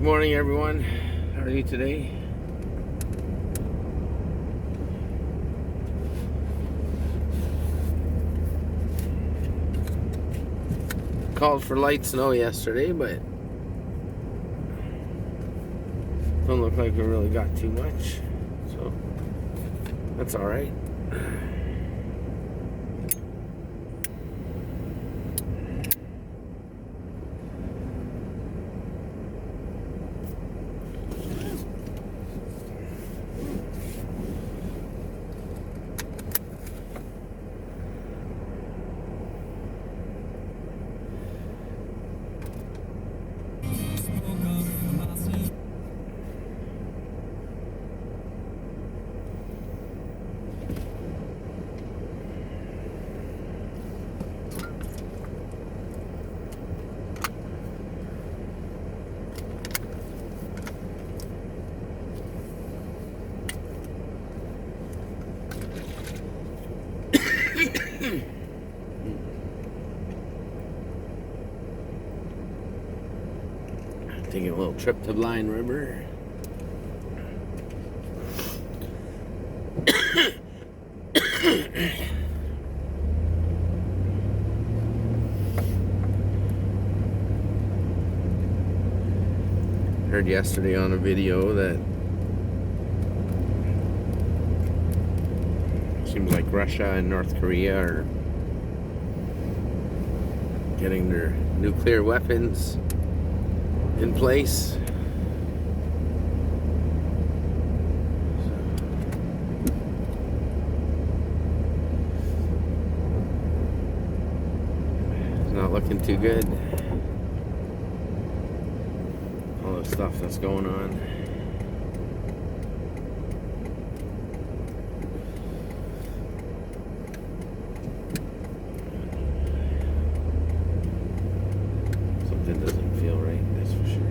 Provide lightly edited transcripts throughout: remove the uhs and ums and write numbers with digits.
Morning, everyone. How are you today? Called for light snow yesterday, but don't look like we really got too much, so that's all right. Taking a little trip to Blind River. Heard yesterday on a video that seems like Russia and North Korea are getting their nuclear weapons in place. It's not looking too good. All the stuff that's going on. Something doesn't feel right, that's for sure.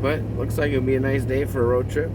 But looks like it'll be a nice day for a road trip.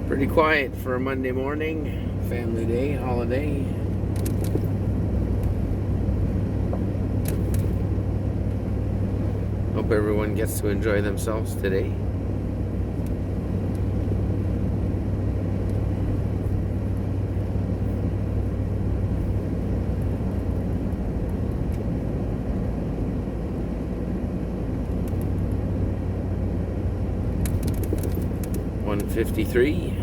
Pretty quiet for a Monday morning, family day, holiday. Hope everyone gets to enjoy themselves today. $153.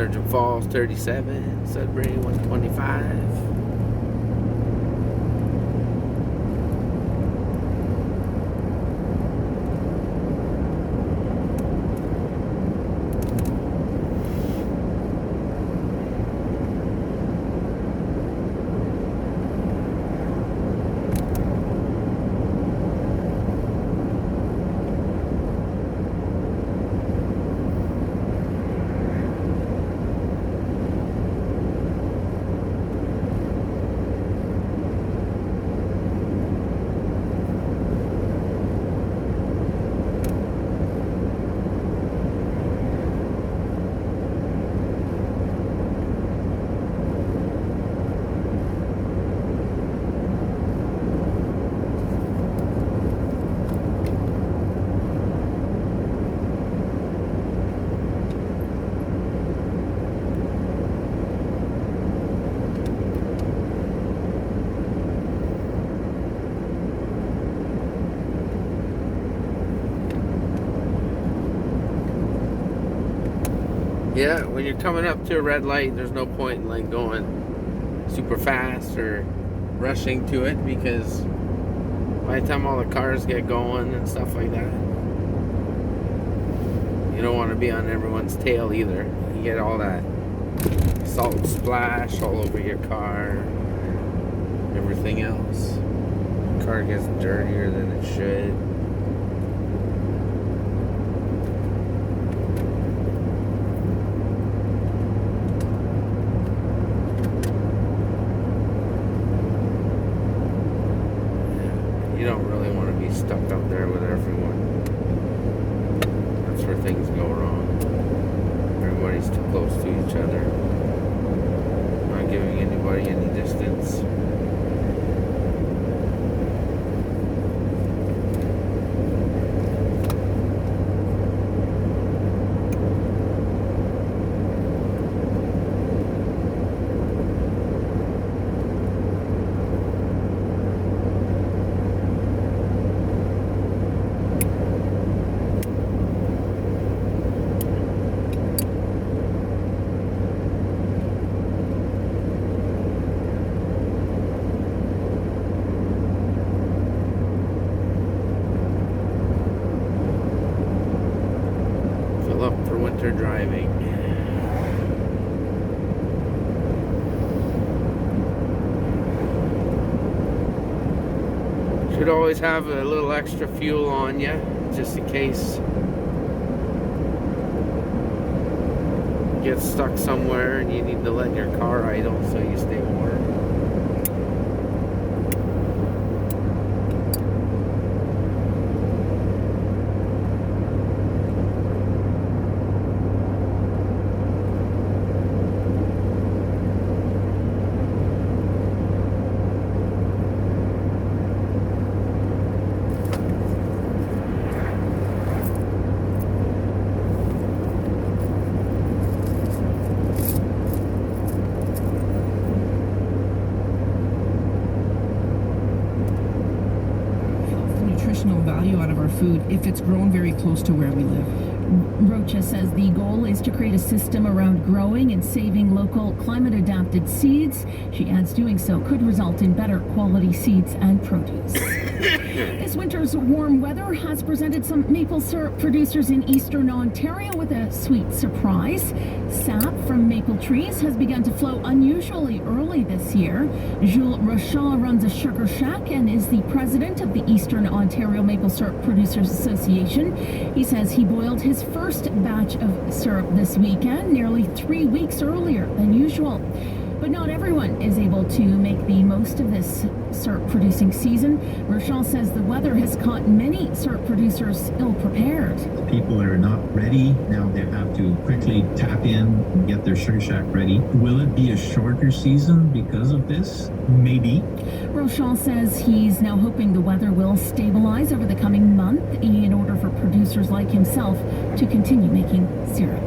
Sergeant Falls 37, Sudbury 125. Yeah, when you're coming up to a red light, there's no point in like going super fast or rushing to it, because by the time all the cars get going and stuff like that, you don't want to be on everyone's tail either. You get all that salt splash all over your car, everything else. The car gets dirtier than it should. You don't really want to be stuck up there with everyone. That's where things go wrong. Everybody's too close to each other. Not giving anybody any distance. Up for winter driving. Should always have a little extra fuel on you, just in case you get stuck somewhere and you need to let your car idle so you stay warm. Value out of our food if it's grown very close to where we live. Rocha says the goal is to create a system around growing and saving local climate-adapted seeds. She adds doing so could result in better quality seeds and produce. This winter's warm weather has presented some maple syrup producers in eastern Ontario with a sweet surprise. Sap from maple trees has begun to flow unusually early this year. Jules Rochon runs a sugar shack and is the president of the Eastern Ontario Maple Syrup Producers Association. He says he boiled his first batch of syrup this weekend, nearly 3 weeks earlier than usual. But not everyone is able to make the most of this syrup producing season. Rochon says the weather has caught many syrup producers ill-prepared. People are not ready. Now they have to quickly tap in and get their sugar shack ready. Will it be a shorter season because of this? Maybe. Rochon says he's now hoping the weather will stabilize over the coming month in order for producers like himself to continue making syrup.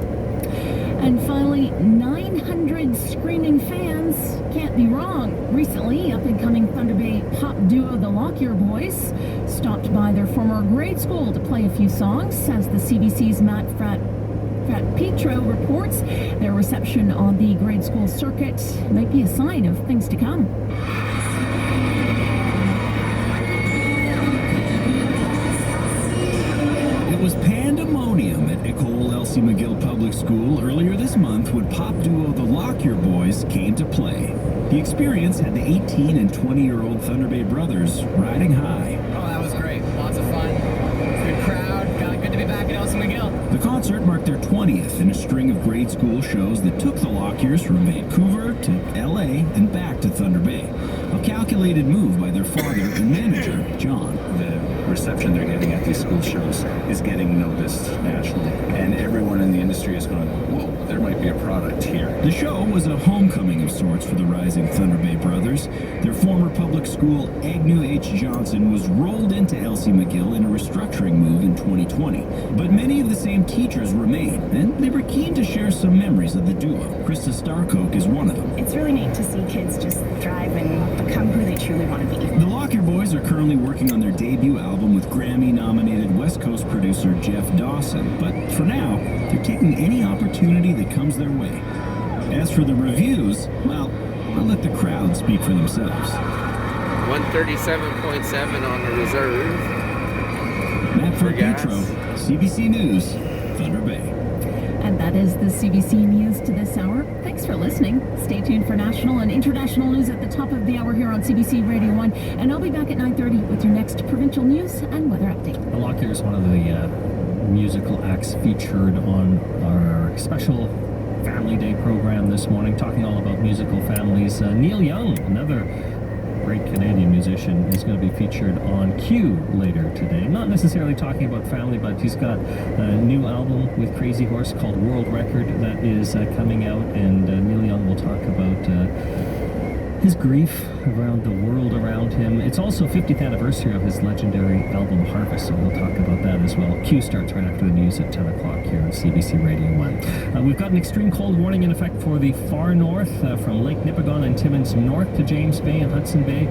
And finally, 900 screaming fans can't be wrong. Recently, up-and-coming Thunder Bay pop duo the Lockyer Boys stopped by their former grade school to play a few songs, says the CBC's Matt Pat Petro reports their reception on the grade school circuit might be a sign of things to come. It was pandemonium at Ecole Elsie McGill Public School earlier this month when pop duo the Lockyer Boys came to play. The experience had the 18 and 20-year-old Thunder Bay brothers riding high. Oh, that was great. Lots of fun. Good crowd. Good to be back at Elsie McGill. The concert marked their 20th in a string of grade school shows that took the Lockyers from Vancouver to LA and back to Thunder Bay. A calculated move by their father and manager, John. The reception they're getting at these school shows is getting noticed nationally. And everyone in the industry is going, whoa, there might be a product here. The show was a homecoming of sorts for the rising Thunder Bay brothers. Their former public school, Agnew H. Johnson, was rolled into Elsie McGill in a restructuring move in 2020. But many of the same teachers remain, and they were keen to share some memories of the duo. Krista Starcoke is one of them. It's really neat to see kids just thrive and become who they truly want to be. The Lockyer Boys are currently working on their debut album with Grammy-nominated West Coast producer Jeff Dawson. But for now, they're taking any opportunity that comes their way. As for the reviews, well, I'll let the crowd speak for themselves. 137.7 on the reserve. Matt For gas. Petro, CBC News, Thunder Bay. And that is the CBC News to this hour. Thanks for listening. Stay tuned for national and international news at the top of the hour here on CBC Radio 1. And I'll be back at 9:30 with your next provincial news and weather update. The Lockyer is one of the musical acts featured on our special Family Day program this morning, talking all about musical families. Neil Young, another great Canadian musician, is going to be featured on Q later today. Not necessarily talking about family, but he's got a new album with Crazy Horse called World Record that is coming out, and Neil Young will talk about his grief around the world around him. It's also 50th anniversary of his legendary album Harvest, so we'll talk about that as well. Q starts right after the news at 10 o'clock here on CBC Radio 1. We've got an extreme cold warning in effect for the far north, from Lake Nipigon and Timmins north to James Bay and Hudson Bay.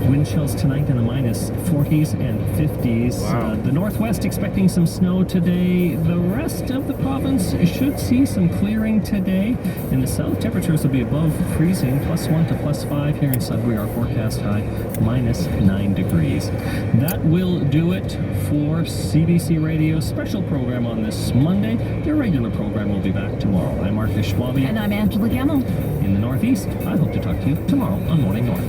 Wind chills tonight in the minus 40s and 50s. Wow. The northwest expecting some snow today. The rest of the province should see some clearing today. In the south, temperatures will be above freezing, +1 to +5 here in Sudbury. Our forecast high, -9 degrees. That will do it for CBC Radio's special program on this Monday. Your regular program will be back tomorrow. I'm Marcus Schwabe. And I'm Angela Gamble. In the Northeast, I hope to talk to you tomorrow on Morning North.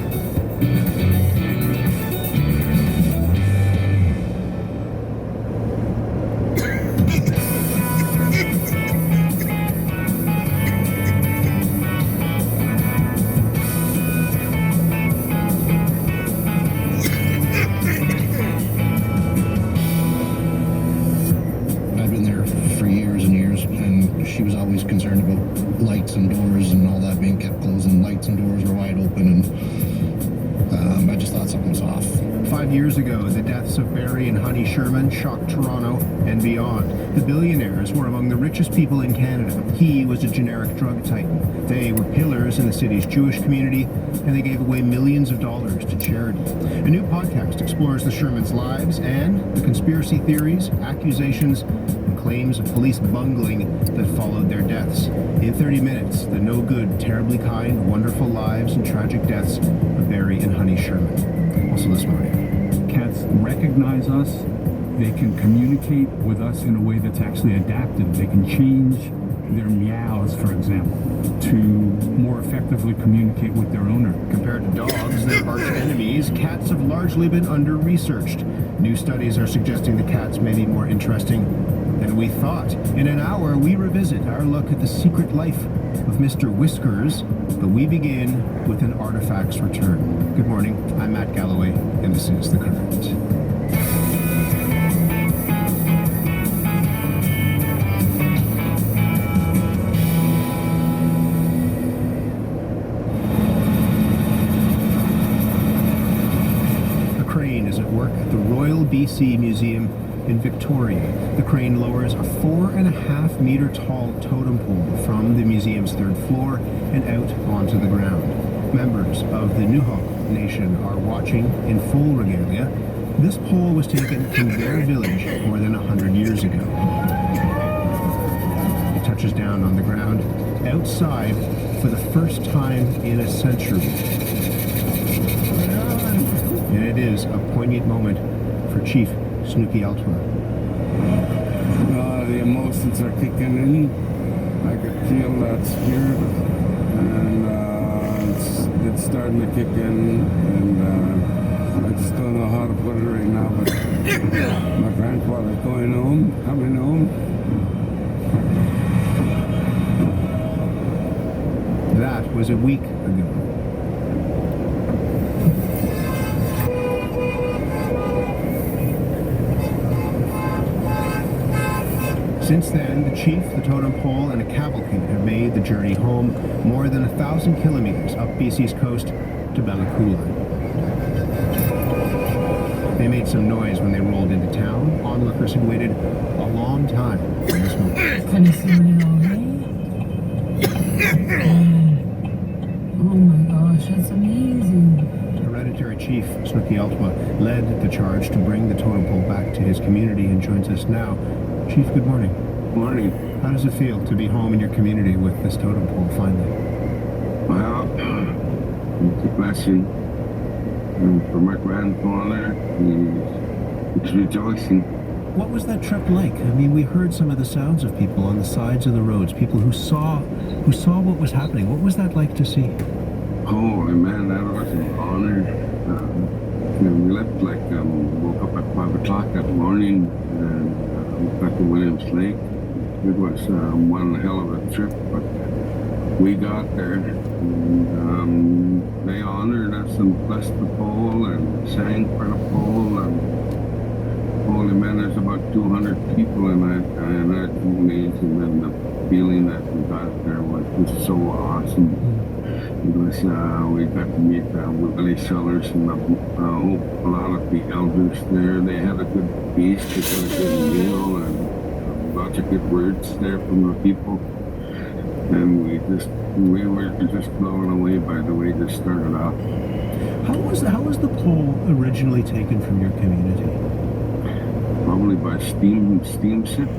I've been there for years and years, and she was always concerned about lights and doors and all that being kept closed, and lights and doors were wide open, and I just thought something was off. 5 years ago, the deaths of Barry and Honey Sherman shocked Toronto and beyond. The billionaires were among the richest people in Canada. He was a generic drug titan. They were pillars in the city's Jewish community, and they gave away millions of dollars to charity. A new podcast explores the Shermans' lives and the conspiracy theories, accusations, and claims of police bungling that followed their deaths. In 30 minutes, the no good, terribly kind, wonderful lives and tragic deaths of Barry and Honey Sherman. Also this morning. Cats recognize us. They can communicate with us in a way that's actually adaptive. They can change their meows, for example, to more effectively communicate with their owner. Compared to dogs, their arch enemies, cats have largely been under-researched. New studies are suggesting the cats may be more interesting than we thought. In an hour, we revisit our look at the secret life of Mr. Whiskers, but we begin with an Artifacts return. Good morning, I'm Matt Galloway, and this is The Current. A crane is at work at the Royal BC Museum in Victoria. The crane lowers a 4.5 meter tall totem pole from the museum's third floor and out onto the ground. Members of the Nujok Nation are watching in full regalia. This pole was taken from their village more than 100 years ago. torches down on the ground outside for the first time in a century. And it is a poignant moment for Chief Snooky Altwa. The emotions are kicking in. I could feel that spirit, and it's starting to kick in, and I just don't know how to put it right now, but my grandfather's going home, coming home. That was a week ago. Since then, the chief, the totem pole, and a cavalcade have made the journey home more than 1,000 kilometers up BC's coast to Bellacoola. They made some noise when they rolled into town. Onlookers had waited a long time for this moment. Can you see it all, hey? Oh my gosh, that's amazing. Hereditary Chief Snooky Altwa led the charge to bring the totem pole back to his community and joins us now. Chief, good morning. Morning. How does it feel to be home in your community with this totem pole finally? Well, it's a blessing. And for my grandfather, he's rejoicing. What was that trip like? I mean, we heard some of the sounds of people on the sides of the roads, people who saw what was happening. What was that like to see? Holy man, that was an honor. We left woke up at 5 o'clock that morning and got to Williams Lake. It was one hell of a trip, but we got there. And, they honored us and blessed the pole and sang for the pole. And holy man, there's about 200 people in that, and that's amazing. And the feeling that we got there was just so awesome. It was, we got to meet Willie Sellers and a lot of the elders there. They had a good feast, they had a good meal, and lots of good words there from the people. And we were just blown away by the way this started off. How was the pole originally taken from your community? Probably by steam ship.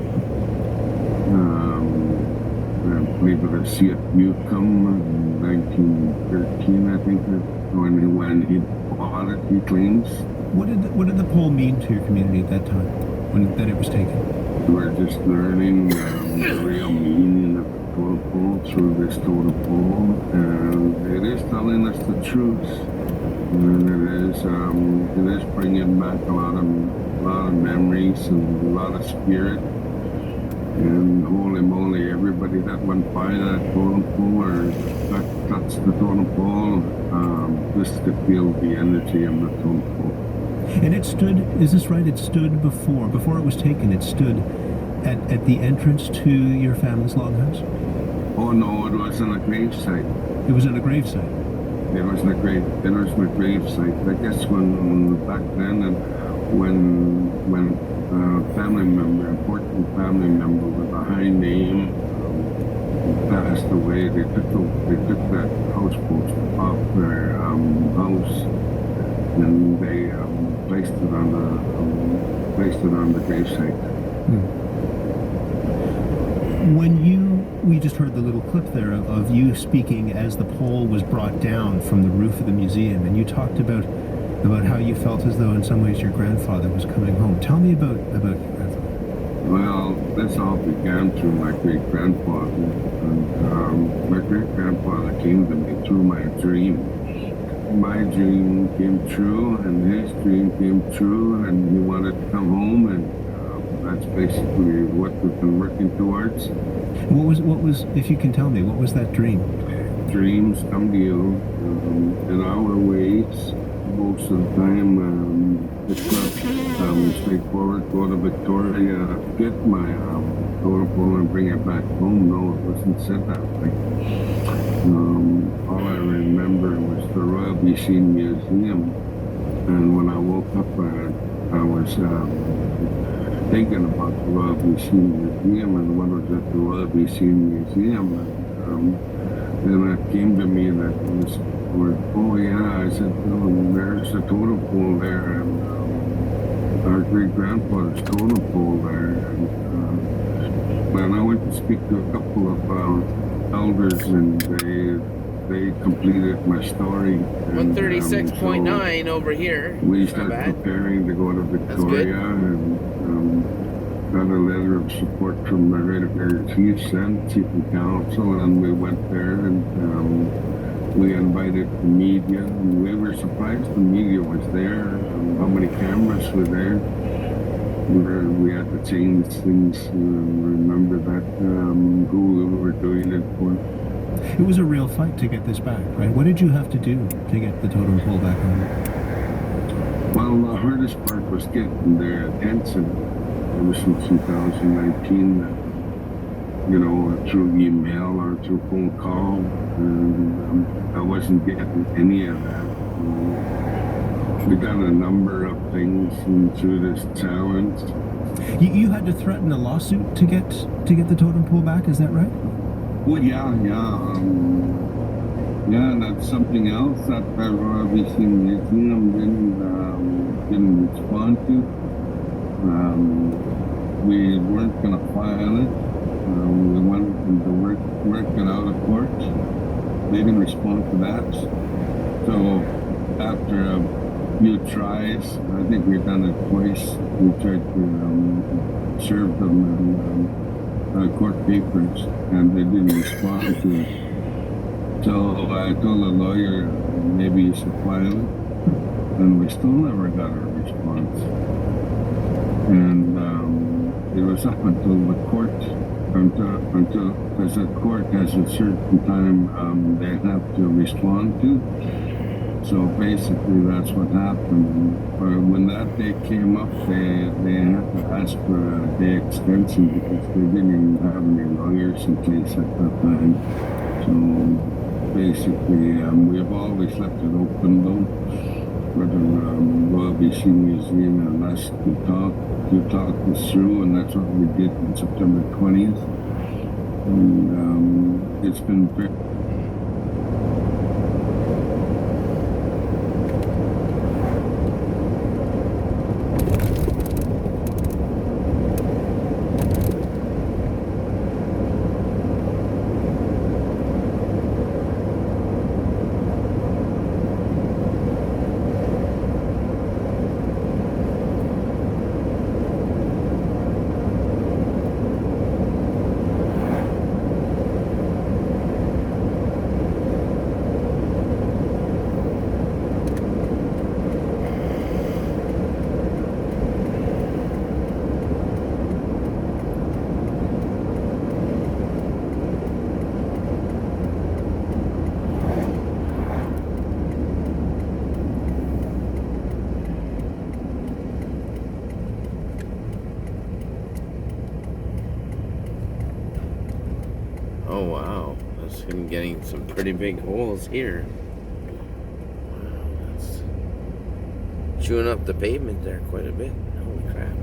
I believe it was CFU come in 1913, I think, when he bought it, he claims. What did the pole mean to your community at that time, that it was taken? We're just learning the real meaning of the totem pole through this totem pole, and it is telling us the truth. And it is bringing back a lot of memories and a lot of spirit. And holy moly, everybody that went by that totem pole or that touched the totem pole, just to feel the energy of the totem pole. And it stood, is this right? It stood before it was taken, it stood at the entrance to your family's longhouse? Oh no, it was on a grave site. It was on a grave site? It was a grave site. I guess when back then, and when important family member with a high name passed away, they took that house post off their house, and they placed it on the grave site. We just heard the little clip there of you speaking as the pole was brought down from the roof of the museum, and you talked about how you felt as though in some ways your grandfather was coming home. Tell me about your grandfather. Well, this all began through my great-grandfather. And, my great-grandfather came to me through my dream. My dream came true, and his dream came true, and he wanted to come home, and that's basically what we've been working towards. What was, if you can tell me, what was that dream? Dreams come to you in our ways. Most of the time, it's not straightforward. Go to Victoria, get my totem pole and bring it back home. No, it wasn't said that way. All I remember was the Royal BC Museum, and when I woke up, I was thinking about the Royal BC Museum and what was at the Royal BC Museum. Then it came to me that it was, oh yeah, I said, oh, there's a totem pole there, and our great-grandfather's totem pole there. And When I went to speak to a couple of elders, and they completed my story. And, 136.9 over here. We Not started bad. preparing to go to That's good. Victoria, and got a letter of support from my Hereditary Chiefs and Chief of Council, and we went there, and we invited the media, and we were surprised the media was there, how many cameras were there. We had to change things, remember that, who we were doing it for. It was a real fight to get this back, right? What did you have to do to get the totem pole back on? Well, the hardest part was getting their attention. It was in 2019, through email or through phone call, and I wasn't getting any of that. We got a number of things through this challenge. You had to threaten a lawsuit to get the totem pole back, is that right? Well, yeah. That's something else that RBC Museum didn't respond to. We weren't going to file it. We wanted them to work it out of court. They didn't respond to that. So after a few tries, I think we've done it twice. We tried to serve them court papers, and they didn't respond to it. So I told the lawyer, maybe you should file it, and we still never got a response. And it was up until the court, because the court has a certain time they have to respond to. So basically, that's what happened. When that day came up, they had to ask for a day extension because they didn't even have any lawyers in place at that time. So basically, we've always left it open though for the Royal BC Museum and us to talk this through, and that's what we did on September 20th. And it's been very. Oh wow, that's him getting some pretty big holes here. Wow, that's chewing up the pavement there quite a bit. Holy crap.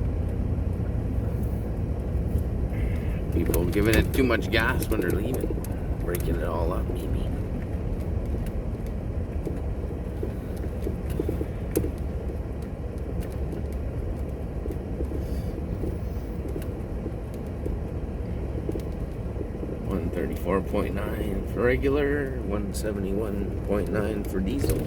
People giving it too much gas when they're leaving. Breaking it all up, maybe. $134.9 for regular, $171.9 for diesel.